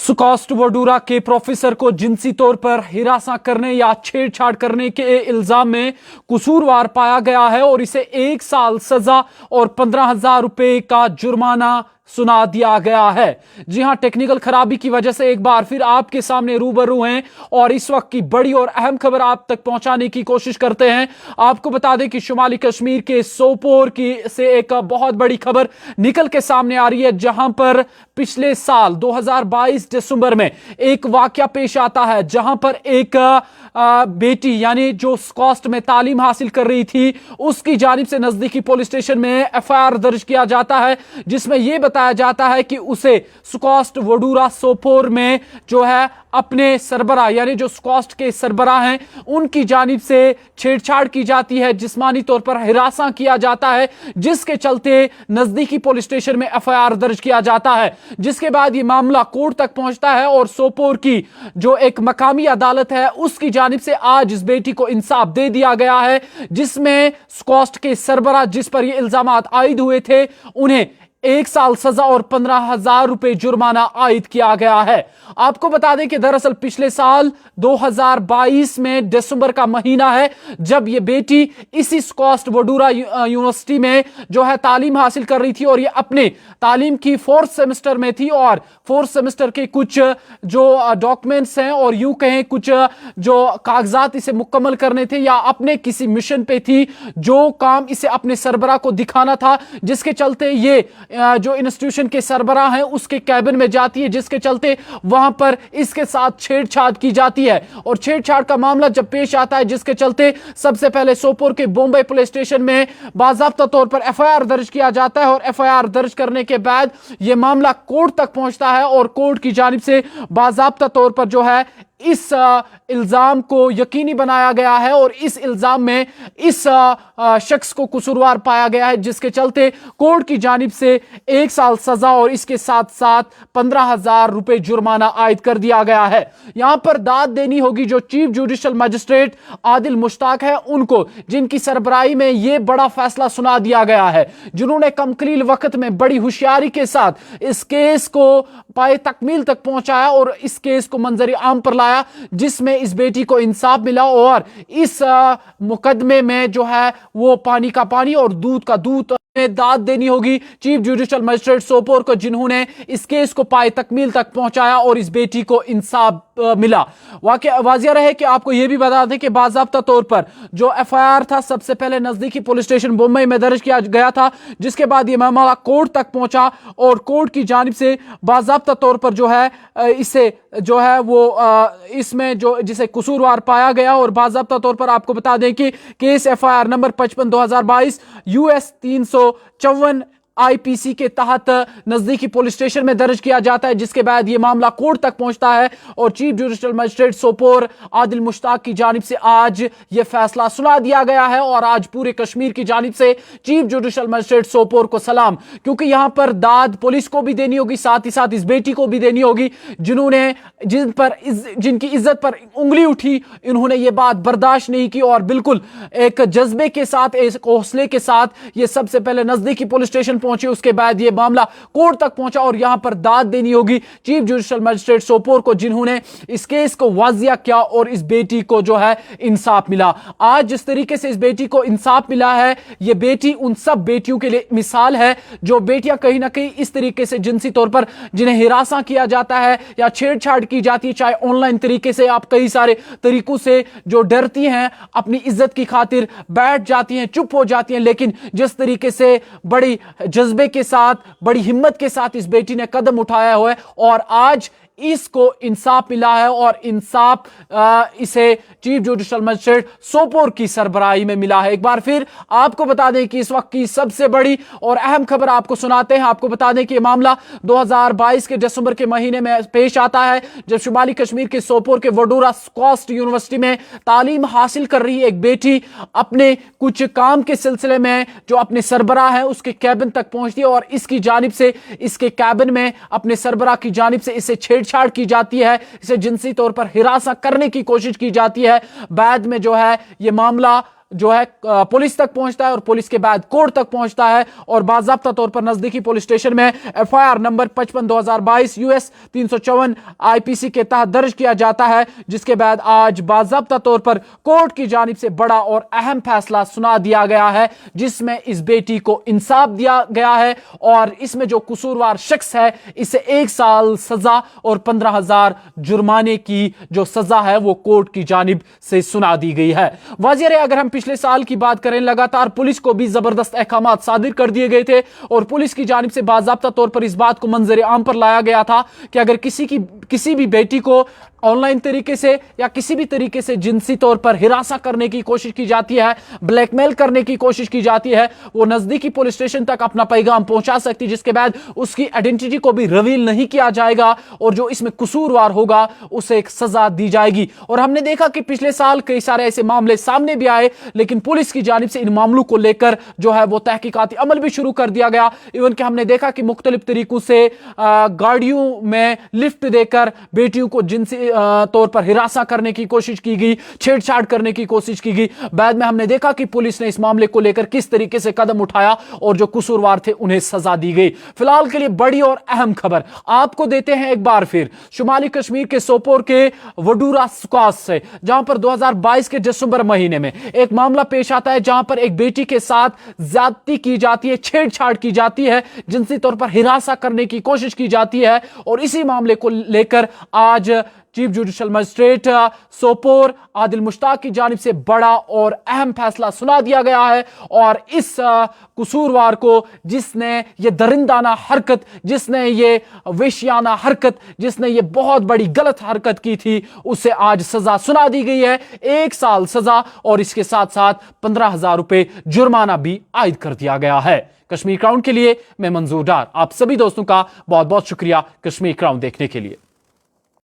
सुकॉस्ट वडूरा के प्रोफेसर को जिनसी तौर पर हिरासत करने या छेड़छाड़ करने के इल्जाम में कसूरवार पाया गया है और इसे 1 साल सजा और 15,000 रुपए का जुर्माना सुना दिया गया है। जी हां, टेक्निकल खराबी की वजह से एक बार फिर आपके सामने रूबरू हैं और इस वक्त की बड़ी और अहम खबर आप तक पहुंचाने की कोशिश करते हैं। आपको बता दें कि शुमाली कश्मीर के सोपोर की से एक बहुत बड़ी खबर निकल के सामने आ रही है, जहां पर पिछले साल 2022 दिसंबर में एक वाकया पेश आता है, जहां पर एक बेटी यानी जो स्कॉस्ट में तालीम हासिल कर रही थी, उसकी जानिब से नजदीकी पुलिस स्टेशन में एफआईआर दर्ज किया जाता है, जिसमें यह बताया जाता है कि उसे स्कॉस्ट वडूरा सोपोर में जो है अपने सरबराह यानी जो स्कॉस्ट के सरबराह हैं उनकी जानिब से छेड़छाड़ की जाती है, जिस्मानी तौर पर हिरासा किया जाता है, जिसके चलते नजदीकी पुलिस स्टेशन में एफआईआर दर्ज किया जाता है। जिसके बाद यह मामला कोर्ट तक पहुंचता है और सोपोर की जो एक मकामी अदालत है उसकी जानिब से आज इस बेटी को इंसाफ दे दिया गया है, जिसमें स्कॉस्ट के सरबराह जिस पर ये इल्जामात आयद हुए थे उन्हें 1 साल सजा और 15,000 रुपए जुर्माना आयद किया गया है। आपको बता दें कि दरअसल पिछले साल 2022 में दिसंबर का महीना है जब यह बेटी इसी स्कॉस्ट वडूरा यूनिवर्सिटी में जो है तालीम हासिल कर रही थी और ये अपने तालीम की 4th सेमेस्टर में थी और 4th सेमेस्टर के कुछ जो डॉक्यूमेंट्स हैं और यूं कहें कुछ जो कागजात इसे मुकम्मल करने थे या अपने किसी मिशन पे थी, जो काम इसे अपने सरबराह को दिखाना था, जिसके चलते ये जो इंस्टीट्यूशन के सरबराह हैं उसके कैबिन में जाती है, जिसके चलते वहां पर इसके साथ छेड़छाड़ की जाती है और छेड़छाड़ का मामला जब पेश आता है, जिसके चलते सबसे पहले सोपोर के बॉम्बे पुलिस स्टेशन में बाकायदा तौर पर एफआईआर दर्ज किया जाता है और एफआईआर दर्ज करने के बाद यह मामला कोर्ट तक पहुंचता है और कोर्ट की जानिब से बाकायदा तौर पर जो है इस इल्जाम को यकीनी बनाया गया है और इस इल्जाम में इस शख्स को कसूरवार पाया गया है, जिसके चलते कोर्ट की जानिब से 1 साल सजा और इसके साथ साथ 15,000 रुपए जुर्माना आयद कर दिया गया है। यहां पर दाद देनी होगी जो chief judicial magistrate Adil Mushtaq है उनको, जिनकी सरबराही में यह बड़ा फैसला सुना दिया गया है, जिन्होंने कमकलील वक्त में बड़ी होशियारी के साथ इस केस को पाए तकमील तक पहुंचाया और इस केस को मंजर आम पर लाया, जिसमें इस बेटी को इंसाफ मिला और इस मुकदमे में जो है वो पानी का पानी और दूध का दूध में दाद देनी होगी चीफ जुडिशल मजिस्ट्रेट सोपोर को, जिन्होंने इस केस को पाए तकमील तक पहुंचाया और इस बेटी को इंसाफ मिला। वाजिया रहे कि आपको यह भी बता दें कि बाकायदा तौर पर जो एफआईआर था सबसे पहले नजदीकी पुलिस स्टेशन मुंबई में दर्ज किया गया था, जिसके बाद यह मामला कोर्ट तक पहुंचा और कोर्ट की जानिब से बाकायदा तौर पर जो है इसे जो है वो इसमें जो जिसे कसूरवार पाया गया और बाकायदा तौर पर आपको बता दें कि case FIR number 55/2022 US 354 IPC के तहत नजदीकी पुलिस स्टेशन में दर्ज किया जाता है, जिसके बाद यह मामला कोर्ट तक पहुंचता है और chief judicial magistrate Sopore Adil Mushtaq की जानिब से आज यह फैसला सुना दिया गया है और आज पूरे कश्मीर की जानिब से चीफ जुडिशल मजिस्ट्रेट सोपोर को सलाम, क्योंकि यहां पर दाद पुलिस को भी देनी होगी, साथ ही साथ इस बेटी को भी देनी होगी जिनकी इज्जत पर उंगली उठी, इन्होंने यह बात बर्दाश्त नहीं की और बिल्कुल एक जज्बे के साथ, एक हौसले के साथ ये सबसे पहले नजदीकी पुलिस स्टेशन पहुंचे, उसके बाद यह मामला कोर्ट तक पहुंचा और यहां पर दाद देनी होगी चीफ जुडिशल मजिस्ट्रेट सोपोर को, जिन्होंने इस केस को वाजिया किया और इस बेटी को जो है इंसाफ मिला। आज जिस तरीके से इस बेटी को इंसाफ मिला है, यह बेटी उन सब बेटियों के लिए मिसाल है जो बेटियां कहीं ना कहीं इस तरीके से जिनसी तौर पर जिन्हें हिरासा किया जाता है या छेड़छाड़ की जाती है, चाहे ऑनलाइन तरीके से, आप कई सारे तरीकों से जो डरती हैं, अपनी इज्जत की खातिर बैठ जाती हैं, चुप हो जाती हैं, लेकिन जिस तरीके से बड़ी जज्बे के साथ, बड़ी हिम्मत के साथ इस बेटी ने कदम उठाया हुआ है और आज इसको इंसाफ मिला है और इंसाफ इसे चीफ जुडिशल मजिस्ट्रेट सोपोर की सरबराही में मिला है। एक बार फिर आपको बता दें कि इस वक्त की सबसे बड़ी और अहम खबर आपको सुनाते हैं। आपको बता दें कि यह मामला 2022 के दिसंबर के महीने में पेश आता है, जब शुमाली कश्मीर के सोपोर के वडूरा स्कॉस्ट यूनिवर्सिटी में तालीम हासिल कर रही एक बेटी अपने कुछ काम के सिलसिले में जो अपने सरबराह है उसके कैबिन तक पहुंचती है और इसकी जानिब से इसके कैबिन में अपने सरबराह की जानिब से इसे छेड़छाड़ की जाती है, इसे जिनसी तौर पर हिरासत करने की कोशिश की जाती है। बाद में जो है यह मामला जो है पुलिस तक पहुंचता है और पुलिस के बाद कोर्ट तक पहुंचता है और बाज़ाब्ता तौर पर नजदीकी पुलिस स्टेशन में एफआईआर नंबर 55/2022 यूएस 354 आईपीसी के तहत दर्ज किया जाता है, जिसके बाद आज बाज़ाब्ता तौर पर कोर्ट की जानिब से बड़ा और अहम फैसला सुना दिया गया है, जिसमें इस बेटी को इंसाफ दिया गया है और इसमें जो कसूरवार शख्स है इसे 1 साल सजा और 15,000 जुर्माने की जो सजा है वो कोर्ट की जानिब से सुना दी गई है। वाज़ेह है, अगर हम पिछले साल की बात करें, लगातार पुलिस को भी जबरदस्त अहकामात सादिर कर दिए गए थे और पुलिस की जानिब से बाज़ाब्ता तौर पर इस बात को मंजर आम पर लाया गया था कि अगर किसी भी बेटी को ऑनलाइन तरीके से या किसी भी तरीके से जिनसी तौर पर हिरासा करने की कोशिश की जाती है, ब्लैकमेल करने की कोशिश की जाती है, वो नजदीकी पुलिस स्टेशन तक अपना पैगाम पहुंचा सकती है, जिसके बाद उसकी आइडेंटिटी को भी रिवील नहीं किया जाएगा और जो इसमें कसूरवार होगा उसे एक सजा दी जाएगी। और हमने देखा कि पिछले साल कई सारे ऐसे मामले सामने भी आए, लेकिन पुलिस की जानिब से इन मामलों को लेकर जो है वो तहकीकाती अमल भी शुरू कर दिया गया। इवन कि हमने देखा कि मुख्तलिफ तरीकों से गाड़ियों में लिफ्ट देकर बेटियों को जिनसी तौर पर हिरासा करने की कोशिश की गई, छेड़छाड़ करने की कोशिश की गई। बाद में हमने देखा कि पुलिस ने इस मामले को लेकर किस तरीके से कदम उठाया और जो कसूरवार थे उन्हें सजा दी गई। फिलहाल के लिए बड़ी और अहम खबर आपको देते हैं एक बार फिर शुमाली कश्मीर के सोपोर के वडूरा स्क्वास से, जहां पर 2022 के दिसंबर महीने में एक मामला पेश आता है जहां पर एक बेटी के साथ ज्यादती की जाती है, छेड़छाड़ की जाती है, जिनसी तौर पर हिरासा करने की कोशिश की जाती है। और इसी मामले को लेकर आज chief judicial magistrate Sopore Adil Mushtaq की जानिब से बड़ा और अहम फैसला सुना दिया गया है और इस कसूरवार को, जिसने ये दरिंदाना हरकत, जिसने ये वेश्याना हरकत, जिसने ये बहुत बड़ी गलत हरकत की थी, उसे आज सजा सुना दी गई है, 1 साल सजा और इसके साथ साथ 15,000 रुपए जुर्माना भी आयद कर दिया गया है। कश्मीर क्राउन के लिए मैं मंजूर डार, आप सभी दोस्तों का बहुत बहुत शुक्रिया कश्मीर क्राउन देखने के लिए।